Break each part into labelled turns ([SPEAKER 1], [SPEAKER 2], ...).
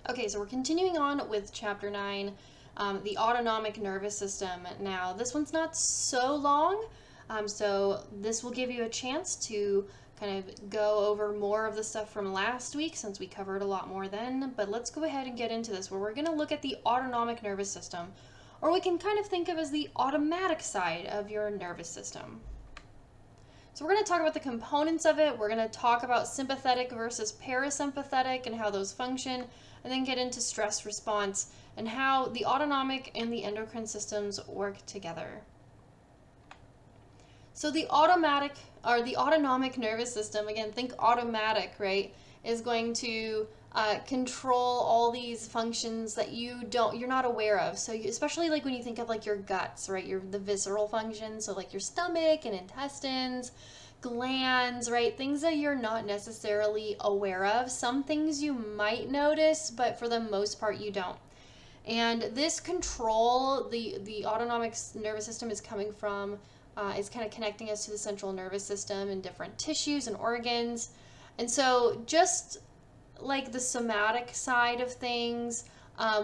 [SPEAKER 1] Okay, so we're continuing on with Chapter 9, the autonomic nervous system. Now, this one's not so long, so this will give you a chance to kind of go over more of the stuff from last week since we covered a lot more then. But let's go ahead and get into this, where we're going to look at the autonomic nervous system, or we can kind of think of as the automatic side of your nervous system. So we're going to talk about the components of it. We're going to talk about sympathetic versus parasympathetic and how those function, and then get into stress response and how the autonomic and the endocrine systems work together. So the autonomic nervous system, again, think automatic, right, is going to control all these functions that you're not aware of. So especially like when you think of like your guts, right, the visceral functions, so like your stomach and intestines, glands, right, things that you're not necessarily aware of. Some things you might notice, but for the most part you don't. And this control, the autonomic nervous system is coming from, is kind of connecting us to the central nervous system and different tissues and organs. And so just like the somatic side of things,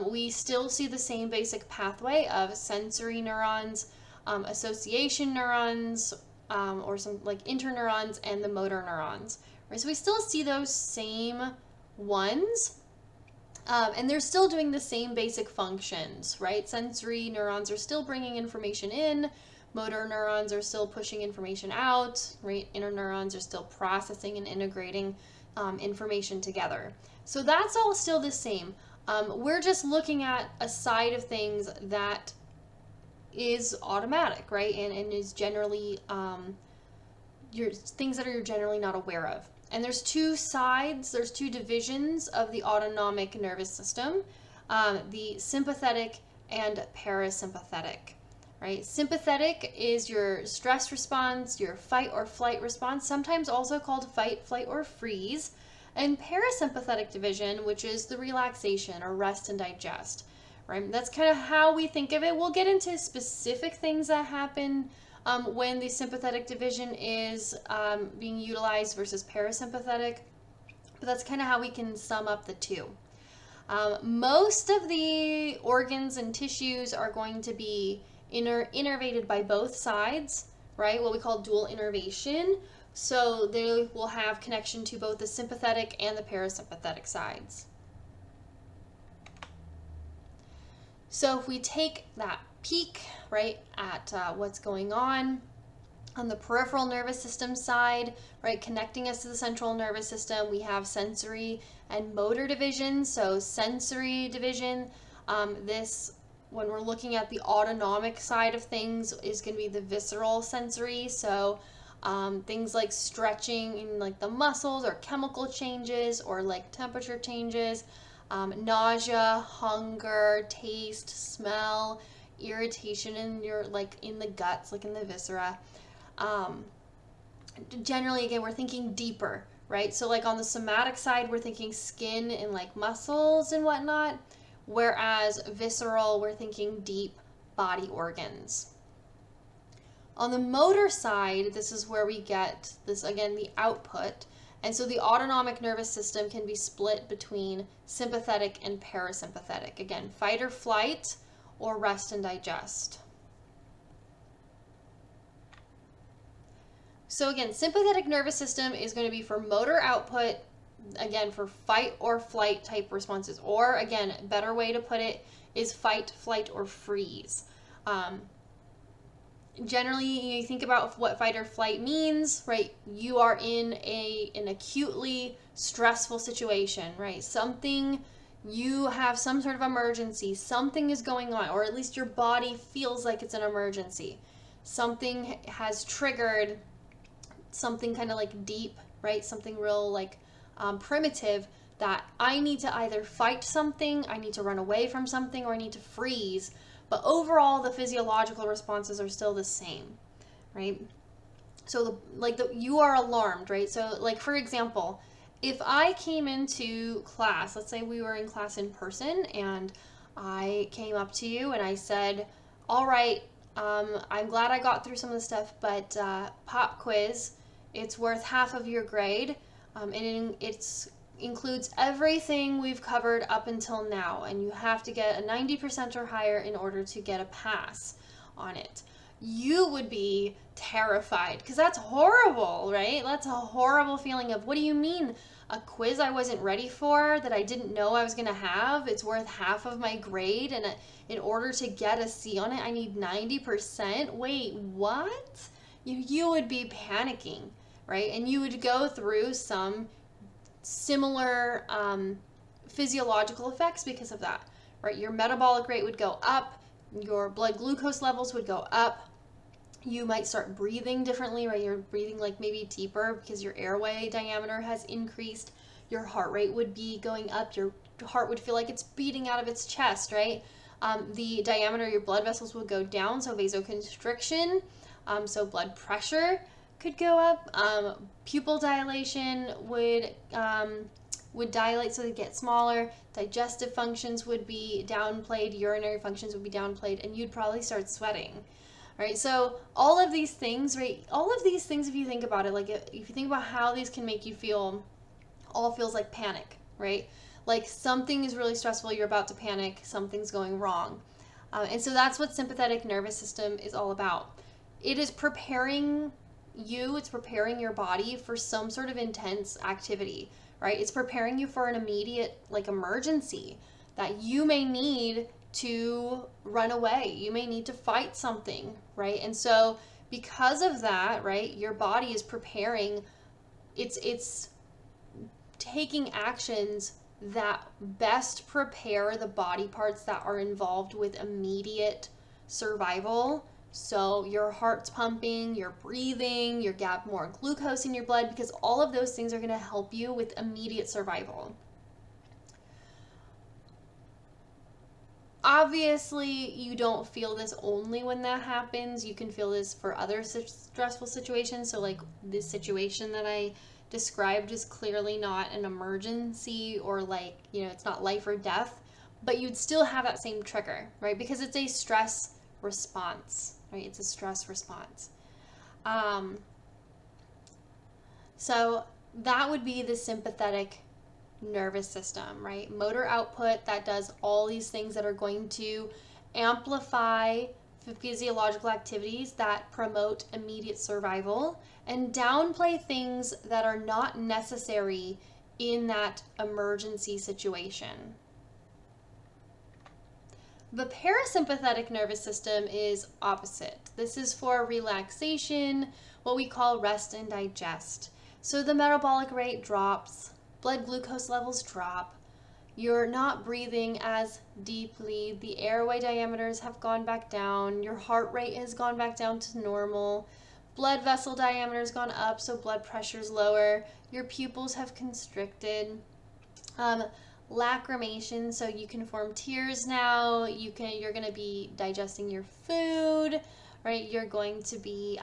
[SPEAKER 1] we still see the same basic pathway of sensory neurons, association neurons, or some like interneurons, and the motor neurons. Right? So we still see those same ones, and they're still doing the same basic functions, right? Sensory neurons are still bringing information in, motor neurons are still pushing information out, right? Interneurons are still processing and integrating information together. So that's all still the same. We're just looking at a side of things that is automatic, right? And is generally things that you're generally not aware of. And there's two divisions of the autonomic nervous system, the sympathetic and parasympathetic. Right? Sympathetic is your stress response, your fight or flight response, sometimes also called fight, flight, or freeze. And parasympathetic division, which is the relaxation or rest and digest. Right? That's kind of how we think of it. We'll get into specific things that happen when the sympathetic division is being utilized versus parasympathetic. But that's kind of how we can sum up the two. Most of the organs and tissues are going to be innervated by both sides, right? What we call dual innervation. So they will have connection to both the sympathetic and the parasympathetic sides. So if we take that peek, right, at what's going on the peripheral nervous system side, right, connecting us to the central nervous system, we have sensory and motor division. So sensory division, when we're looking at the autonomic side of things, is going to be the visceral sensory. So things like stretching in like the muscles, or chemical changes, or like temperature changes, nausea, hunger, taste, smell, irritation in the guts, like in the viscera. Generally, again, we're thinking deeper, right? So like on the somatic side, we're thinking skin and like muscles and whatnot. Whereas visceral, we're thinking deep body organs. On the motor side, this is where we get this, again, the output. And so the autonomic nervous system can be split between sympathetic and parasympathetic. Again, fight or flight, or rest and digest. So again, sympathetic nervous system is going to be for motor output, again, for fight or flight type responses, or again, a better way to put it is fight, flight, or freeze. Generally, you think about what fight or flight means, right? You are in an acutely stressful situation, right? You have some sort of emergency, something is going on, or at least your body feels like it's an emergency. Something has triggered something kind of like deep, right? Something real like primitive, that I need to either fight something, I need to run away from something, or I need to freeze. But overall, the physiological responses are still the same, right? So you are alarmed, right? So like, for example, if I came into class, let's say we were in class in person, and I came up to you and I said, all right, I'm glad I got through some of the stuff, but pop quiz, it's worth half of your grade, and it's includes everything we've covered up until now, and you have to get a 90% or higher in order to get a pass on it. You would be terrified because that's horrible, right? That's a horrible feeling of, what do you mean? A quiz I wasn't ready for that I didn't know I was going to have, it's worth half of my grade, and in order to get a C on it, I need 90%? Wait, what? You would be panicking, right? And you would go through some similar physiological effects because of that, right? Your metabolic rate would go up, your blood glucose levels would go up, you might start breathing differently, right? You're breathing like maybe deeper because your airway diameter has increased, your heart rate would be going up, your heart would feel like it's beating out of its chest, right? The diameter of your blood vessels would go down, so vasoconstriction, so blood pressure could go up. Pupil dilation would dilate, so they get smaller. Digestive functions would be downplayed, urinary functions would be downplayed, and you'd probably start sweating. Right? So all of these things, right? All of these things, if you think about it, like if you think about how these can make you feel, all feels like panic, right? Like something is really stressful, you're about to panic, something's going wrong. And so that's what sympathetic nervous system is all about. It is preparing you, it's preparing your body for some sort of intense activity, right? It's preparing you for an immediate like emergency that you may need to run away. You may need to fight something, right? And so because of that, right, your body is preparing, it's taking actions that best prepare the body parts that are involved with immediate survival. So your heart's pumping, you're breathing, you got more glucose in your blood, because all of those things are going to help you with immediate survival. Obviously, you don't feel this only when that happens. You can feel this for other stressful situations. So like this situation that I described is clearly not an emergency, or like, it's not life or death, but you'd still have that same trigger, right? Because it's a stress response, right? It's a stress response. So that would be the sympathetic nervous system, right? Motor output that does all these things that are going to amplify physiological activities that promote immediate survival and downplay things that are not necessary in that emergency situation. The parasympathetic nervous system is opposite. This is for relaxation, what we call rest and digest. So the metabolic rate drops, blood glucose levels drop, you're not breathing as deeply, the airway diameters have gone back down, your heart rate has gone back down to normal, blood vessel diameter has gone up, so blood pressure's lower, your pupils have constricted. Lacrimation, so you can form tears now, you're going to be digesting your food, right? You're going to be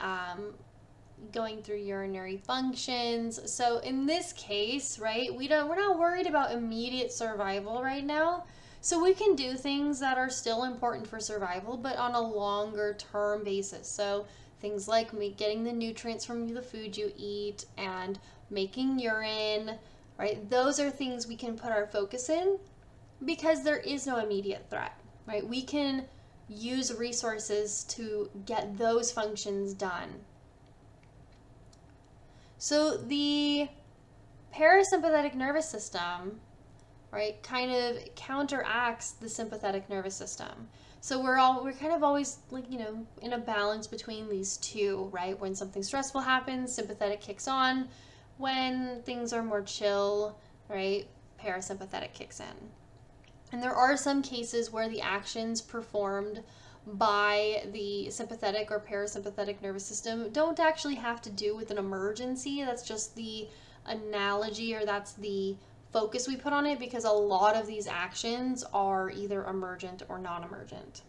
[SPEAKER 1] going through urinary functions. So in this case, right, we're not worried about immediate survival right now. So we can do things that are still important for survival, but on a longer term basis. So things like getting the nutrients from the food you eat and making urine, right? Those are things we can put our focus in because there is no immediate threat, right? We can use resources to get those functions done. So the parasympathetic nervous system, right, kind of counteracts the sympathetic nervous system. So we're kind of always like, in a balance between these two, right? When something stressful happens, sympathetic kicks on. When things are more chill, right, parasympathetic kicks in. And there are some cases where the actions performed by the sympathetic or parasympathetic nervous system don't actually have to do with an emergency. That's just the analogy, or that's the focus we put on it, because a lot of these actions are either emergent or non-emergent.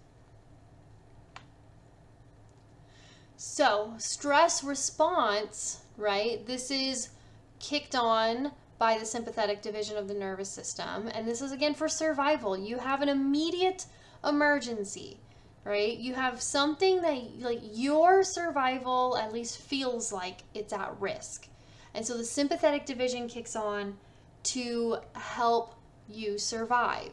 [SPEAKER 1] So stress response, right, this is kicked on by the sympathetic division of the nervous system, and this is again for survival. You have an immediate emergency, right? You have something that like your survival at least feels like it's at risk, and so the sympathetic division kicks on to help you survive.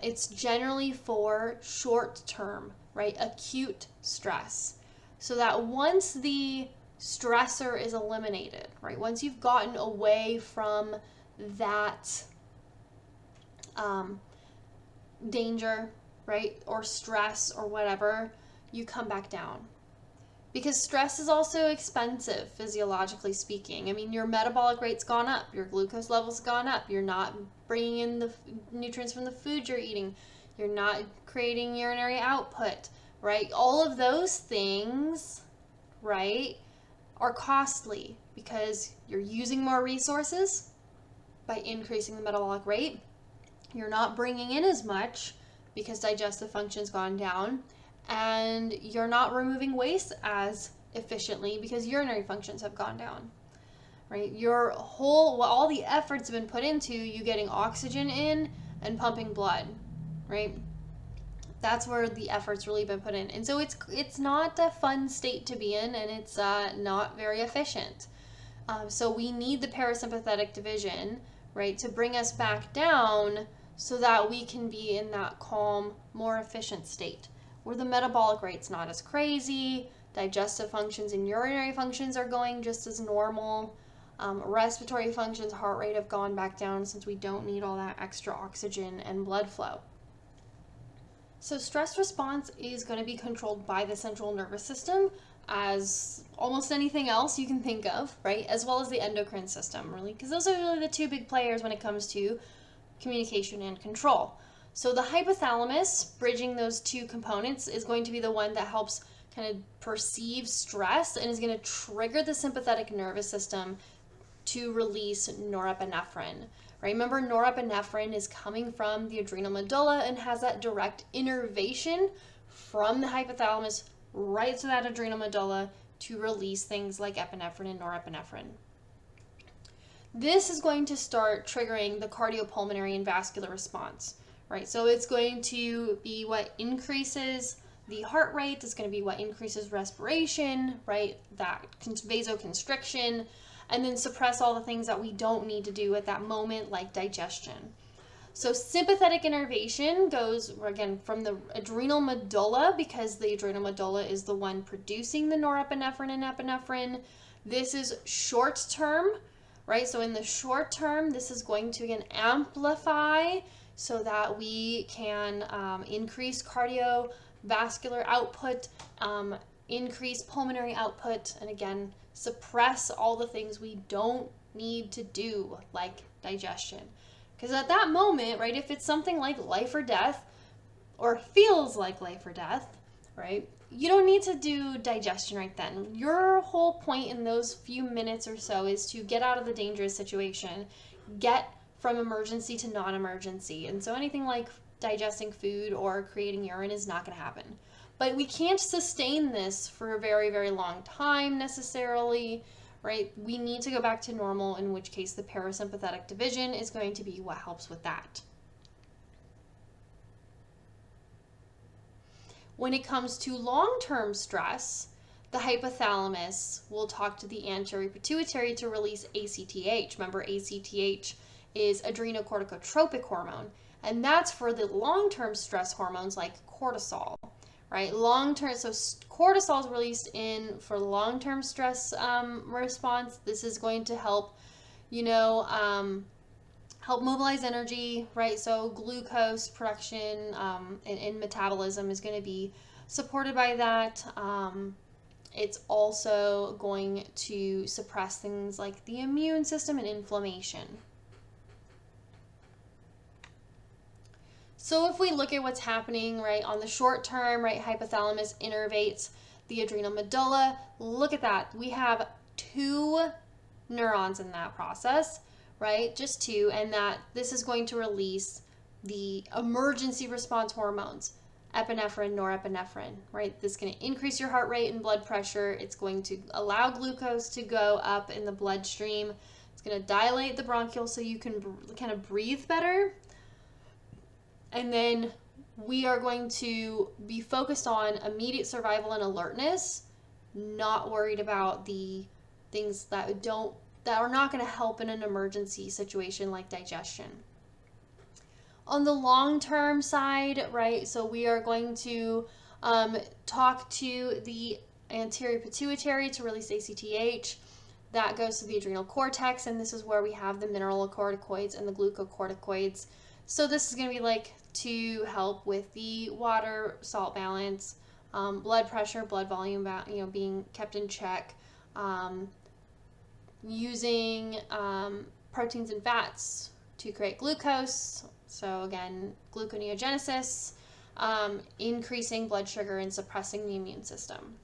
[SPEAKER 1] It's generally for short term, right? Acute stress. So that once the stressor is eliminated, right? Once you've gotten away from that danger, right? Or stress or whatever, you come back down. Because stress is also expensive, physiologically speaking. I mean, your metabolic rate's gone up, your glucose level's gone up, you're not bringing in the nutrients from the food you're eating, you're not creating urinary output, right? All of those things, right, are costly because you're using more resources by increasing the metabolic rate. You're not bringing in as much because digestive function's gone down, and you're not removing waste as efficiently because urinary functions have gone down, right? All the efforts have been put into you getting oxygen in and pumping blood, right? That's where the effort's really been put in. And so it's not a fun state to be in, and it's not very efficient. So we need the parasympathetic division, right, to bring us back down so that we can be in that calm, more efficient state where the metabolic rate's not as crazy, digestive functions and urinary functions are going just as normal, respiratory functions, heart rate have gone back down since we don't need all that extra oxygen and blood flow. So stress response is going to be controlled by the central nervous system, as almost anything else you can think of, right? As well as the endocrine system, really, because those are really the two big players when it comes to communication and control. So the hypothalamus, bridging those two components, is going to be the one that helps kind of perceive stress and is going to trigger the sympathetic nervous system to release norepinephrine. Right? Remember, norepinephrine is coming from the adrenal medulla and has that direct innervation from the hypothalamus right to that adrenal medulla to release things like epinephrine and norepinephrine. This is going to start triggering the cardiopulmonary and vascular response, right? So it's going to be what increases the heart rate. It's going to be what increases respiration, right? That vasoconstriction, and then suppress all the things that we don't need to do at that moment, like digestion. So sympathetic innervation goes, again, from the adrenal medulla, because the adrenal medulla is the one producing the norepinephrine and epinephrine. This is short term, right? So in the short term, this is going to, again, amplify so that we can increase cardiovascular output, increase pulmonary output, and again, suppress all the things we don't need to do, like digestion. Because at that moment, right, if it's something like life or death, or feels like life or death, right, you don't need to do digestion right then. Your whole point in those few minutes or so is to get out of the dangerous situation, get from emergency to non-emergency. And so anything like digesting food or creating urine is not going to happen. But we can't sustain this for a very, very long time necessarily, right? We need to go back to normal, in which case the parasympathetic division is going to be what helps with that. When it comes to long-term stress, the hypothalamus will talk to the anterior pituitary to release ACTH. Remember, ACTH is adrenocorticotropic hormone, and that's for the long-term stress hormones like cortisol, right? Long-term, so cortisol is released in for long-term stress response. This is going to help, help mobilize energy, right? So glucose production and metabolism is going to be supported by that. It's also going to suppress things like the immune system and inflammation. So if we look at what's happening, right, on the short term, right, hypothalamus innervates the adrenal medulla. Look at that. We have 2 neurons in that process, right? Just 2, and that this is going to release the emergency response hormones, epinephrine, norepinephrine, right? This is going to increase your heart rate and blood pressure. It's going to allow glucose to go up in the bloodstream. It's going to dilate the bronchioles so you can kind of breathe better. And then we are going to be focused on immediate survival and alertness, not worried about the things that don't that are not going to help in an emergency situation like digestion. On the long-term side, right, so we are going to talk to the anterior pituitary to release ACTH. That goes to the adrenal cortex, and this is where we have the mineralocorticoids and the glucocorticoids. So this is going to be like to help with the water salt balance, blood pressure, blood volume, being kept in check, using proteins and fats to create glucose. So again, gluconeogenesis, increasing blood sugar and suppressing the immune system.